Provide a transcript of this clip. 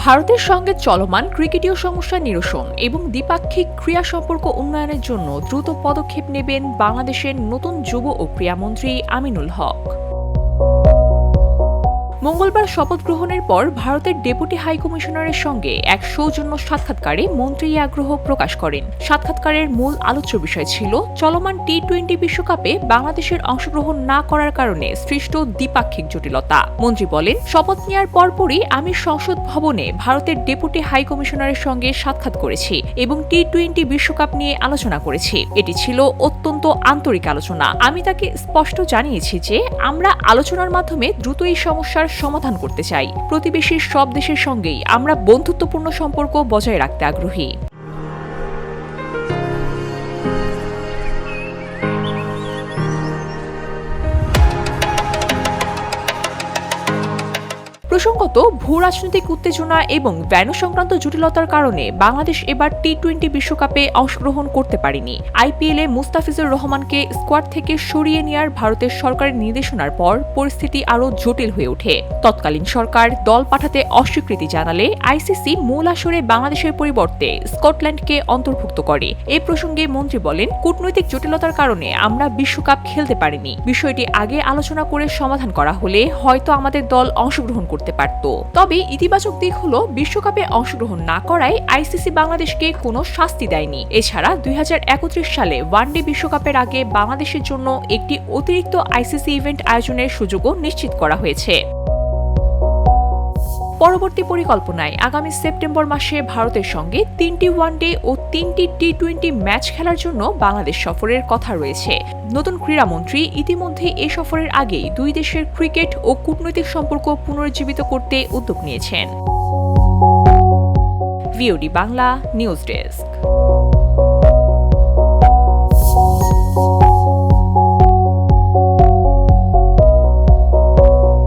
ভারতের সঙ্গে চলমান ক্রিকেটীয় সমস্যা নিরসন এবং দ্বিপাক্ষিক ক্রীড়া সম্পর্ক উন্নয়নের জন্য দ্রুত পদক্ষেপ নেবেন বাংলাদেশের নতুন যুব ও ক্রীড়ামন্ত্রী আমিনুল হক। মঙ্গলবার শপথ গ্রহণের পর ভারতের ডেপুটি হাইকমিশনারের সঙ্গে এক সৌজন্য সাক্ষাৎকারে মন্ত্রী আগ্রহ প্রকাশ করেন। সাক্ষাৎকারের মূল আলোচ্য বিষয় ছিল চলমান টি-20 বিশ্বকাপে বাংলাদেশের অংশগ্রহণ না করার কারণে সৃষ্ট দ্বিপাক্ষিক জটিলতা। মন্ত্রী বলেন, শপথ নেওয়ার পরপরই আমি সংসদ ভবনে ভারতের ডেপুটি হাইকমিশনারের সঙ্গে সাক্ষাৎ করেছি এবং টি-20 বিশ্বকাপ নিয়ে আলোচনা করেছি। এটি ছিল অত্যন্ত আন্তরিক আলোচনা। আমি তাকে স্পষ্ট জানিয়েছি যে আমরা আলোচনার মাধ্যমে দ্রুত এই সমস্যার সমাধান করতে চাই। প্রতিবেশী সব দেশের সঙ্গেই আমরা বন্ধুত্বপূর্ণ সম্পর্ক বজায় রাখতে আগ্রহী। প্রসঙ্গত, ভূ রাজনৈতিক উত্তেজনা এবং ভেন্যু সংক্রান্ত জটিলতার কারণে বাংলাদেশ এবার টি-20 বিশ্বকাপে অংশগ্রহণ করতে পারেনি। আইপিএলে মুস্তাফিজুর রহমানকে স্কোয়াড থেকে সরিয়ে নেওয়ার ভারতের সরকারের নির্দেশনার পর পরিস্থিতি আরও জটিল হয়ে ওঠে। তৎকালীন সরকার দল পাঠাতে অস্বীকৃতি জানালে আইসিসি মূল আসরে বাংলাদেশের পরিবর্তে স্কটল্যান্ডকে অন্তর্ভুক্ত করে। এ প্রসঙ্গে মন্ত্রী বলেন, কূটনৈতিক জটিলতার কারণে আমরা বিশ্বকাপ খেলতে পারিনি। বিষয়টি আগে আলোচনা করে সমাধান করা হলে হয়তো আমাদের দল অংশগ্রহণ করতে পারত। তবে ইতিবাচক দিক হলো বিশ্বকাপে অংশগ্রহণ না করায় আইসিসি বাংলাদেশকে কোনো শাস্তি দেয়নি। এছাড়া 2031 সালে ওয়ানডে বিশ্বকাপের আগে বাংলাদেশের জন্য একটি অতিরিক্ত আইসিসি ইভেন্ট আয়োজনের সুযোগও নিশ্চিত করা হয়েছে। পরবর্তী পরিকল্পনায় আগামী সেপ্টেম্বর মাসে ভারতের সঙ্গে 3টি ওয়ানডে ও 3টি টি-20 ম্যাচ খেলার জন্য বাংলাদেশ সফরের কথা রয়েছে। নতুন ক্রীড়ামন্ত্রী ইতিমধ্যে এ সফরের আগেই দুই দেশের ক্রিকেট ও কূটনৈতিক সম্পর্ক পুনরুজ্জীবিত করতে উদ্যোগ নিয়েছেন। VOD Bangla news desk.